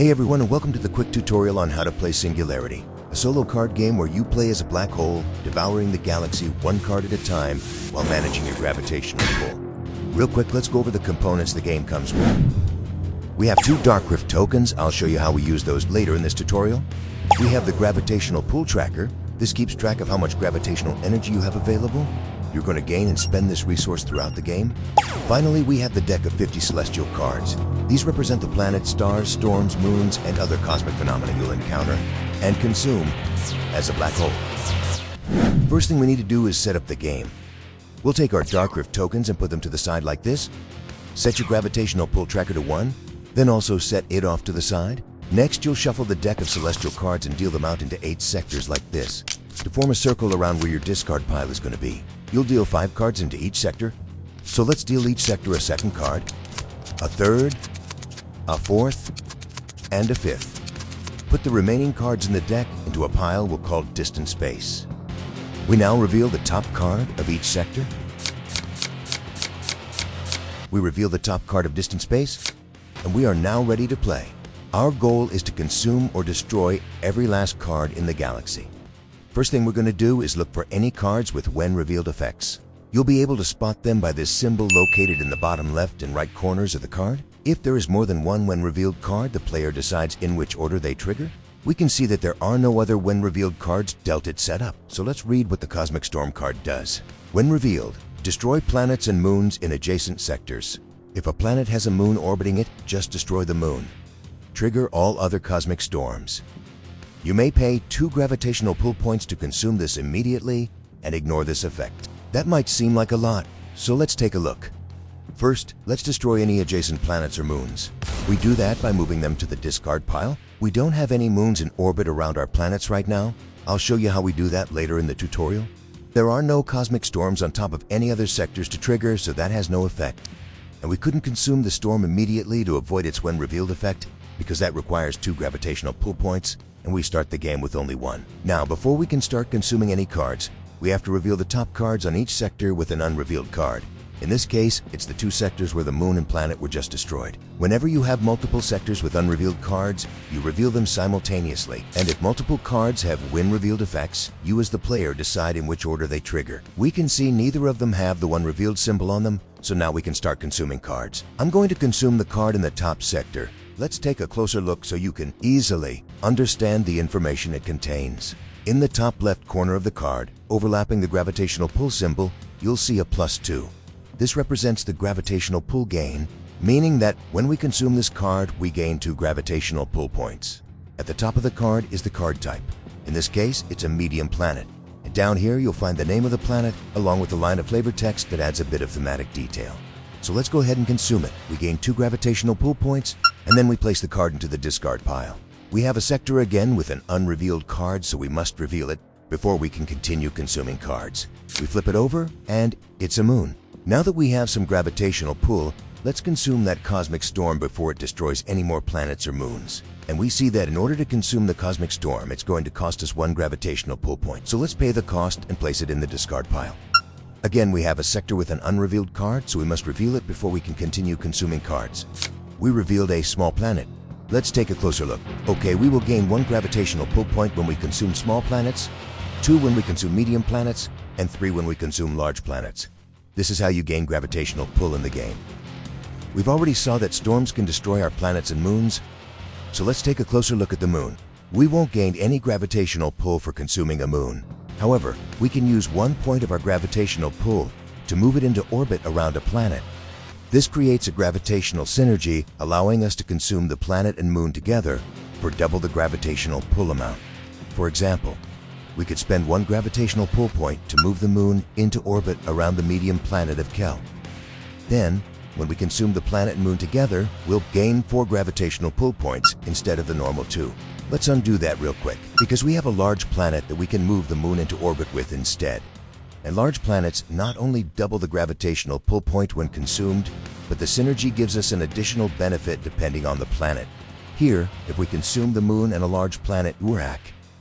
Hey everyone, and welcome to the quick tutorial on how to play Singularity, a solo card game where you play as a black hole, devouring the galaxy one card at a time while managing your gravitational pull. Real quick, let's go over the components the game comes with. We have two Dark Rift tokens. I'll show you how we use those later in this tutorial. We have the gravitational pull tracker. This keeps track of how much gravitational energy you have available. You're going to gain and spend this resource throughout the game. Finally, we have the deck of 50 celestial cards. These represent the planets, stars, storms, moons, and other cosmic phenomena you'll encounter and consume as a black hole. First thing we need to do is set up the game. We'll take our Dark Rift tokens and put them to the side like this. Set your gravitational pull tracker to 1, then also set it off to the side. Next, you'll shuffle the deck of celestial cards and deal them out into 8 sectors like this, to form a circle around where your discard pile is going to be. You'll deal 5 cards into each sector. So let's deal each sector a second card, a third, a fourth, and a fifth. Put the remaining cards in the deck into a pile we'll call distant space. We now reveal the top card of each sector. We reveal the top card of distant space, and we are now ready to play. Our goal is to consume or destroy every last card in the galaxy. First thing we're going to do is look for any cards with when revealed effects. You'll be able to spot them by this symbol located in the bottom left and right corners of the card. If there is more than one when revealed card, the player decides in which order they trigger. We can see that there are no other when revealed cards dealt at setup. So let's read what the Cosmic Storm card does. When revealed, destroy planets and moons in adjacent sectors. If a planet has a moon orbiting it, just destroy the moon. Trigger all other cosmic storms. You may pay 2 gravitational pull points to consume this immediately and ignore this effect. That might seem like a lot, so let's take a look. First, let's destroy any adjacent planets or moons. We do that by moving them to the discard pile. We don't have any moons in orbit around our planets right now. I'll show you how we do that later in the tutorial. There are no cosmic storms on top of any other sectors to trigger, so that has no effect. And we couldn't consume the storm immediately to avoid its when revealed effect, because that requires 2 gravitational pull points, and we start the game with only 1. Now, before we can start consuming any cards, we have to reveal the top cards on each sector with an unrevealed card. In this case, it's the 2 sectors where the moon and planet were just destroyed. Whenever you have multiple sectors with unrevealed cards, you reveal them simultaneously. And if multiple cards have when revealed effects, you as the player decide in which order they trigger. We can see neither of them have the when revealed symbol on them, so now we can start consuming cards. I'm going to consume the card in the top sector. Let's take a closer look so you can easily understand the information it contains. In the top left corner of the card, overlapping the gravitational pull symbol, you'll see a +2. This represents the gravitational pull gain, meaning that when we consume this card, we gain 2 gravitational pull points. At the top of the card is the card type. In this case, it's a medium planet. And down here, you'll find the name of the planet, along with a line of flavor text that adds a bit of thematic detail. So let's go ahead and consume it. We gain 2 gravitational pull points, and then we place the card into the discard pile. We have a sector again with an unrevealed card, so we must reveal it before we can continue consuming cards. We flip it over, and it's a moon. Now that we have some gravitational pull, let's consume that cosmic storm before it destroys any more planets or moons. And we see that in order to consume the cosmic storm, it's going to cost us 1 gravitational pull point. So let's pay the cost and place it in the discard pile. Again, we have a sector with an unrevealed card, so we must reveal it before we can continue consuming cards. We revealed a small planet. Let's take a closer look. Okay, we will gain 1 gravitational pull point when we consume small planets, 2 when we consume medium planets, and 3 when we consume large planets. This is how you gain gravitational pull in the game. We've already saw that storms can destroy our planets and moons, so let's take a closer look at the moon. We won't gain any gravitational pull for consuming a moon. However, we can use 1 point of our gravitational pull to move it into orbit around a planet. This creates a gravitational synergy, allowing us to consume the planet and moon together for double the gravitational pull amount. For example, we could spend 1 gravitational pull point to move the moon into orbit around the medium planet of Kel. Then, when we consume the planet and moon together, we'll gain 4 gravitational pull points instead of the normal 2. Let's undo that real quick, because we have a large planet that we can move the moon into orbit with instead. And large planets not only double the gravitational pull point when consumed, but the synergy gives us an additional benefit depending on the planet. Here, if we consume the moon and a large planet Urak,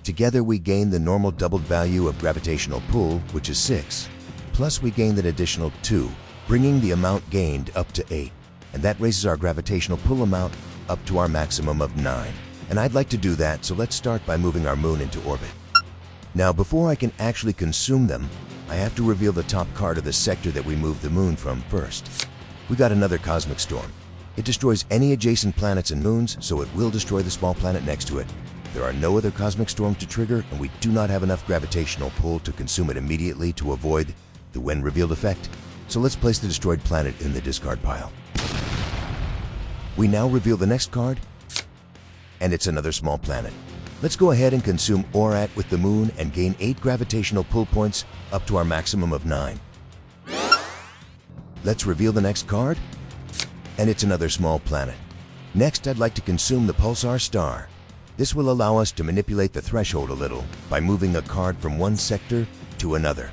together we gain the normal doubled value of gravitational pull, which is 6. Plus we gain an additional 2, bringing the amount gained up to 8. And that raises our gravitational pull amount up to our maximum of 9. And I'd like to do that, so let's start by moving our moon into orbit. Now, before I can actually consume them, I have to reveal the top card of the sector that we moved the moon from first. We got another cosmic storm. It destroys any adjacent planets and moons, so it will destroy the small planet next to it. There are no other cosmic storms to trigger, and we do not have enough gravitational pull to consume it immediately to avoid the when revealed effect. So let's place the destroyed planet in the discard pile. We now reveal the next card, and it's another small planet. Let's go ahead and consume Orat with the moon and gain 8 gravitational pull points up to our maximum of 9. Let's reveal the next card, and it's another small planet. Next, I'd like to consume the pulsar star. This will allow us to manipulate the threshold a little by moving a card from one sector to another.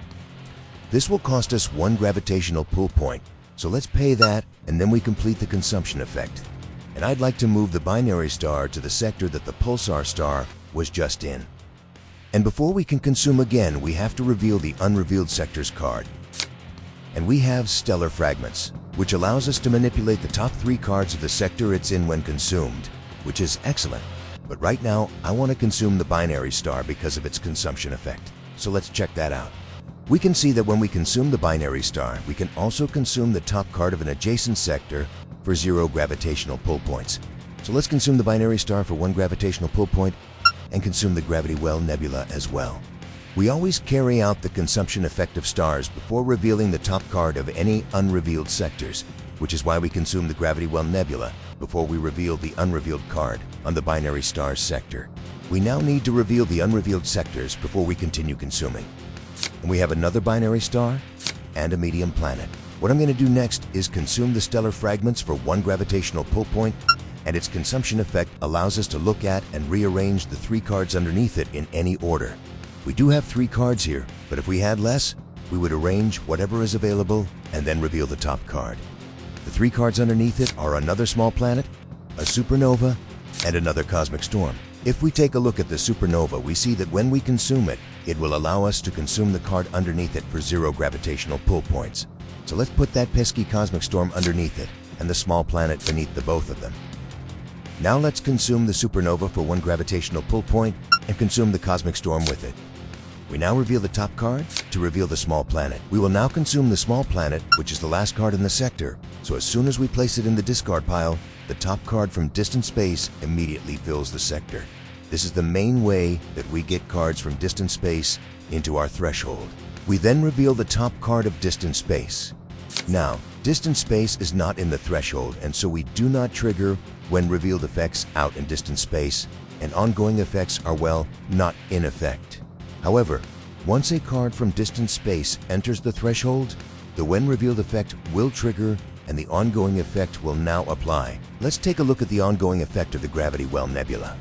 This will cost us 1 gravitational pull point, so let's pay that and then we complete the consumption effect. And I'd like to move the binary star to the sector that the pulsar star was just in. And before we can consume again, we have to reveal the unrevealed sectors card. And we have stellar fragments, which allows us to manipulate the top 3 cards of the sector it's in when consumed, which is excellent. But right now, I want to consume the binary star because of its consumption effect. So let's check that out. We can see that when we consume the binary star, we can also consume the top card of an adjacent sector for 0 gravitational pull points. So let's consume the binary star for 1 gravitational pull point and consume the Gravity Well Nebula as well. We always carry out the consumption effect of stars before revealing the top card of any unrevealed sectors, which is why we consume the Gravity Well Nebula before we reveal the unrevealed card on the binary star sector. We now need to reveal the unrevealed sectors before we continue consuming. And we have another binary star and a medium planet. What I'm going to do next is consume the stellar fragments for 1 gravitational pull point, and its consumption effect allows us to look at and rearrange the 3 cards underneath it in any order. We do have 3 cards here, but if we had less, we would arrange whatever is available and then reveal the top card. The 3 cards underneath it are another small planet, a supernova, and another cosmic storm. If we take a look at the supernova, we see that when we consume it, it will allow us to consume the card underneath it for 0 gravitational pull points. So let's put that pesky cosmic storm underneath it and the small planet beneath the both of them. Now let's consume the supernova for 1 gravitational pull point and consume the cosmic storm with it. We now reveal the top card to reveal the small planet. We will now consume the small planet, which is the last card in the sector. So as soon as we place it in the discard pile, the top card from distant space immediately fills the sector. This is the main way that we get cards from distant space into our threshold. We then reveal the top card of distant space. Now, distant space is not in the threshold, and so we do not trigger when revealed effects out in distant space, and ongoing effects are, well, not in effect. However, once a card from distant space enters the threshold, the when revealed effect will trigger and the ongoing effect will now apply. Let's take a look at the ongoing effect of the Gravity Well Nebula.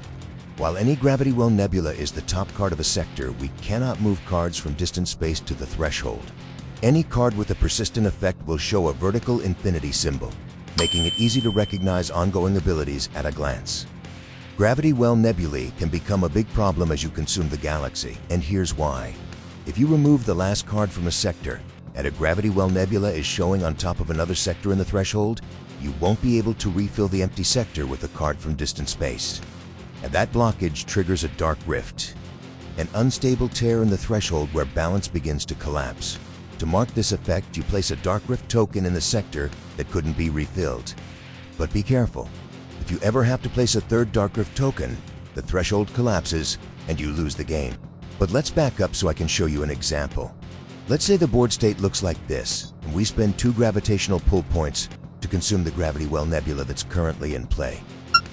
While any Gravity Well Nebula is the top card of a sector, we cannot move cards from distant space to the threshold. Any card with a persistent effect will show a vertical infinity symbol, making it easy to recognize ongoing abilities at a glance. Gravity Well Nebulae can become a big problem as you consume the galaxy, and here's why. If you remove the last card from a sector, and a Gravity Well Nebula is showing on top of another sector in the threshold, you won't be able to refill the empty sector with a card from distant space. And that blockage triggers a dark rift, an unstable tear in the threshold where balance begins to collapse. To mark this effect, you place a dark rift token in the sector that couldn't be refilled. But be careful. If you ever have to place a third dark rift token, the threshold collapses and you lose the game. But let's back up so I can show you an example. Let's say the board state looks like this, and we spend 2 gravitational pull points to consume the Gravity Well Nebula that's currently in play.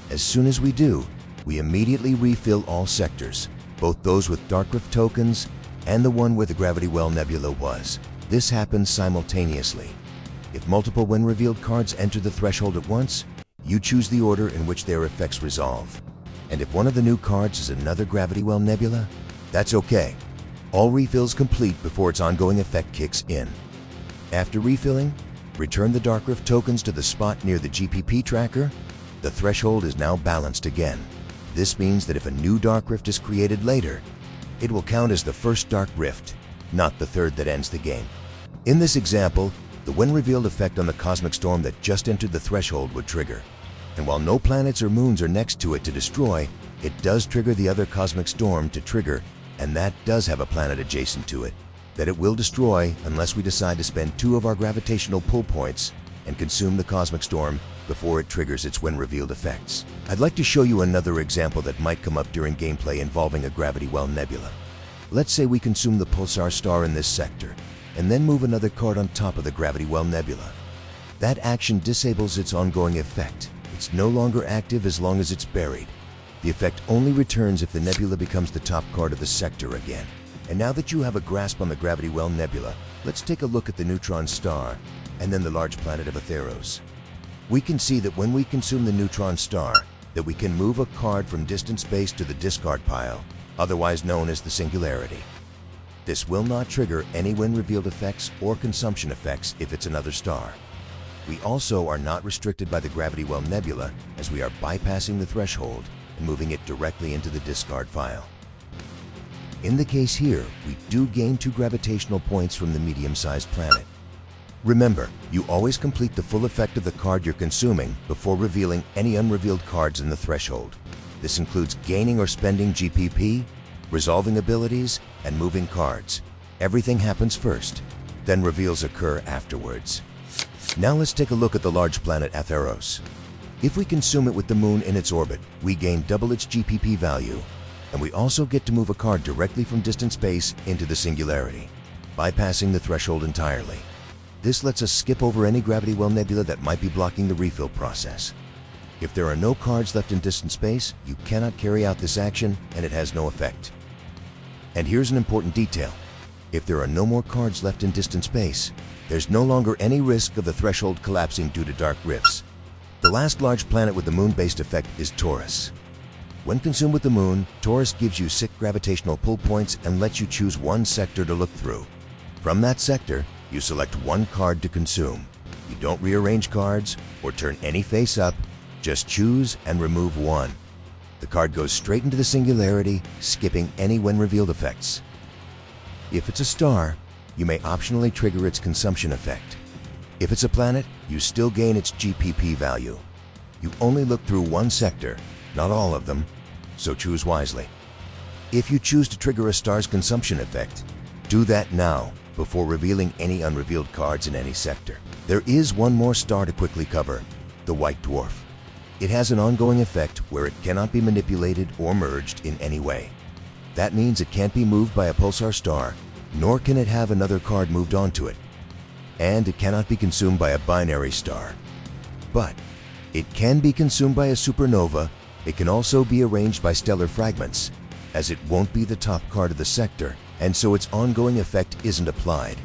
As soon as we do, we immediately refill all sectors, both those with dark rift tokens and the one where the Gravity Well Nebula was. This happens simultaneously. If multiple when revealed cards enter the threshold at once, you choose the order in which their effects resolve. And if one of the new cards is another Gravity Well Nebula, that's okay. All refills complete before its ongoing effect kicks in. After refilling, return the dark rift tokens to the spot near the GPP tracker. The threshold is now balanced again. This means that if a new dark rift is created later, it will count as the first dark rift, not the third that ends the game. In this example, the when revealed effect on the cosmic storm that just entered the threshold would trigger. And while no planets or moons are next to it to destroy, it does trigger the other cosmic storm to trigger, and that does have a planet adjacent to it that it will destroy unless we decide to spend 2 of our gravitational pull points and consume the cosmic storm before it triggers its when-revealed effects. I'd like to show you another example that might come up during gameplay involving a gravity well nebula. Let's say we consume the pulsar star in this sector, and then move another card on top of the gravity well nebula. That action disables its ongoing effect. It's no longer active as long as it's buried. The effect only returns if the nebula becomes the top card of the sector again. And now that you have a grasp on the gravity well nebula, let's take a look at the neutron star and then the large planet of Atheros. We can see that when we consume the neutron star, that we can move a card from distant space to the discard pile, otherwise known as the Singularity. This will not trigger any when-revealed effects or consumption effects if it's another star. We also are not restricted by the gravity well nebula, as we are bypassing the threshold and moving it directly into the discard file. In the case here, we do gain 2 gravitational points from the medium-sized planet. Remember, you always complete the full effect of the card you're consuming before revealing any unrevealed cards in the threshold. This includes gaining or spending GPP, resolving abilities, and moving cards. Everything happens first, then reveals occur afterwards. Now let's take a look at the large planet Atheros. If we consume it with the moon in its orbit, we gain double its GPP value, and we also get to move a card directly from distant space into the Singularity, bypassing the threshold entirely. This lets us skip over any gravity well nebula that might be blocking the refill process. If there are no cards left in distant space, you cannot carry out this action and it has no effect. And here's an important detail. If there are no more cards left in distant space, there's no longer any risk of the threshold collapsing due to dark rifts. The last large planet with the moon-based effect is Taurus. When consumed with the moon, Taurus gives you 6 gravitational pull points and lets you choose one sector to look through. From that sector, you select one card to consume. You don't rearrange cards or turn any face up, just choose and remove one. The card goes straight into the Singularity, skipping any when-revealed effects. If it's a star, you may optionally trigger its consumption effect. If it's a planet, you still gain its GPP value. You only look through one sector, not all of them, so choose wisely. If you choose to trigger a star's consumption effect, do that now before revealing any unrevealed cards in any sector. There is one more star to quickly cover, the white dwarf. It has an ongoing effect where it cannot be manipulated or merged in any way. That means it can't be moved by a pulsar star, nor can it have another card moved onto it. And it cannot be consumed by a binary star. But it can be consumed by a supernova. It can also be arranged by stellar fragments, as it won't be the top card of the sector, and so its ongoing effect isn't applied.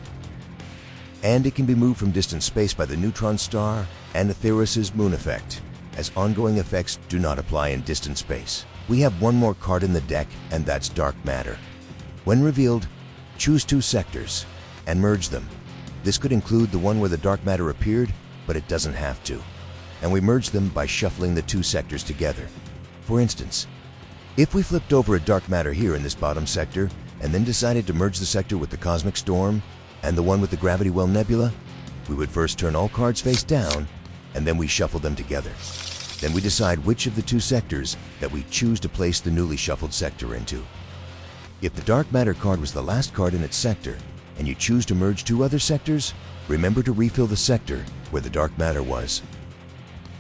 And it can be moved from distant space by the neutron star and Atheros' moon effect, as ongoing effects do not apply in distant space. We have one more card in the deck, and that's dark matter. When revealed, choose 2 sectors and merge them. This could include the one where the dark matter appeared, but it doesn't have to. And we merge them by shuffling the 2 sectors together. For instance, if we flipped over a dark matter here in this bottom sector and then decided to merge the sector with the cosmic storm and the one with the gravity well nebula, we would first turn all cards face down, and then we shuffle them together. Then we decide which of the 2 sectors that we choose to place the newly shuffled sector into. If the dark matter card was the last card in its sector, and you choose to merge 2 other sectors, remember to refill the sector where the dark matter was.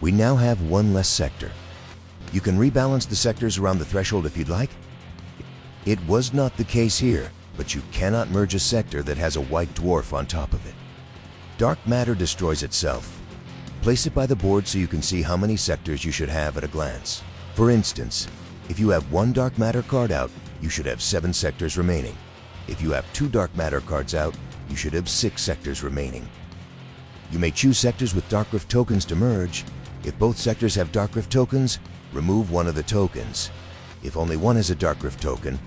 We now have one less sector. You can rebalance the sectors around the threshold if you'd like. It was not the case here, but you cannot merge a sector that has a white dwarf on top of it. Dark matter destroys itself. Place it by the board so you can see how many sectors you should have at a glance. For instance, if you have 1 dark matter card out, you should have 7 sectors remaining. If you have 2 dark matter cards out, you should have 6 sectors remaining. You may choose sectors with dark rift tokens to merge. If both sectors have dark rift tokens, remove one of the tokens. If only one has a dark rift token,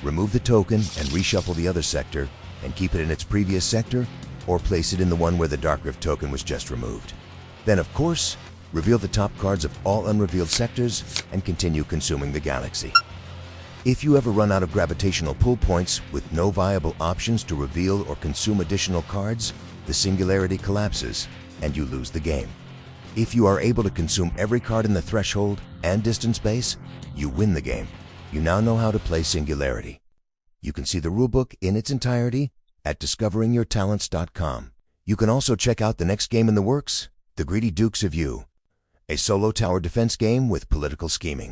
remove the token and reshuffle the other sector and keep it in its previous sector, or place it in the one where the dark rift token was just removed. Then, of course, reveal the top cards of all unrevealed sectors and continue consuming the galaxy. If you ever run out of gravitational pull points with no viable options to reveal or consume additional cards, the Singularity collapses and you lose the game. If you are able to consume every card in the threshold and distance space, you win the game. You now know how to play Singularity. You can see the rulebook in its entirety at discoveringyourtalents.com. You can also check out the next game in the works, The Greedy Dukes of You, a solo tower defense game with political scheming.